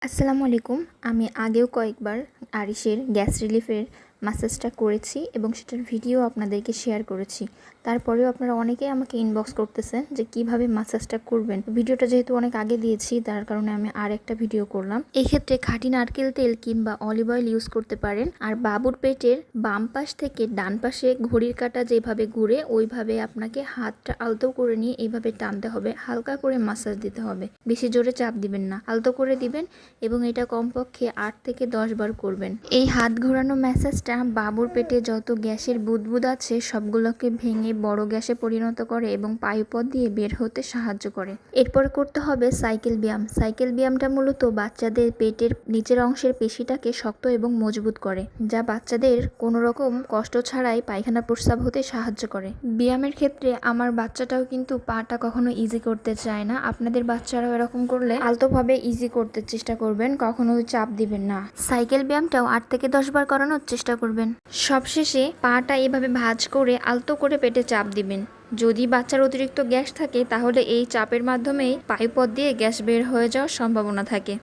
আসসালামু আলাইকুম। আমি আগেও কয়েকবার আরিশের গ্যাস রিলিফের ম্যাসাজটা করেছি এবং সেটার ভিডিও আপনাদেরকে শেয়ার করেছি। তারপরেও আপনারা অনেকেই আমাকে ইনবক্স করতেছেন যে কিভাবে ম্যাসাজটা করবেন। ভিডিওটা যেহেতু অনেক আগে দিয়েছি তার কারণে আমি আরেকটা ভিডিও করলাম। এই ক্ষেত্রে খাঁটি নারকেল তেল কিংবা অলিভ অয়েল ইউজ করতে পারেন। আর বাবুর পেটের বাম পাশ থেকে ডান পাশে ঘড়ির কাঁটা যেভাবে ঘুরে ওইভাবে আপনাকে হাতটা আলতো করে নিয়ে এইভাবে টানতে হবে, হালকা করে ম্যাসাজ দিতে হবে, বেশি জোরে চাপ দিবেন না, আলতো করে দিবেন এবং এটা কমপক্ষে 8 থেকে 10 বার করবেন। এই হাত ঘোরানো ম্যাসাজটা বাবুর পেটে যত গ্যাসের বুদবুদ আছে সবগুলোকে ভেঙে বড় গ্যাসে পরিণত করে এবং পায়ুপথ দিয়ে বের হতে সাহায্য করে। এরপর করতে হবে সাইকেল ব্যায়াম। সাইকেল ব্যায়ামটা মূলত বাচ্চাদের পেটের নিচের অংশের পেশিটাকে শক্ত এবং মজবুত করে, যা বাচ্চাদের কোনো রকম কষ্ট ছাড়াই পায়খানা প্রস্রাব হতে সাহায্য করে। ব্যায়ামের ক্ষেত্রে আমার বাচ্চাটাও কিন্তু পাটা কখনো ইজি করতে চায় না। আপনাদের বাচ্চারাও এরকম করলে আলতোভাবে ইজি করতে চেষ্টা করবেন, কখনো চাপ দিবেন না। সাইকেল ব্যায়ামটাও 8 থেকে 10 বার করানোর চেষ্টা করবেন। সবশেষে পাটা এভাবে ভাঁজ করে আলতো করে পেটে চাপ দিবেন। যদি বাচ্চার অতিরিক্ত গ্যাস থাকে তাহলে এই চাপের মাধ্যমেই পায়ুপথ দিয়ে গ্যাস বের হয়ে যাওয়ার সম্ভাবনা থাকে।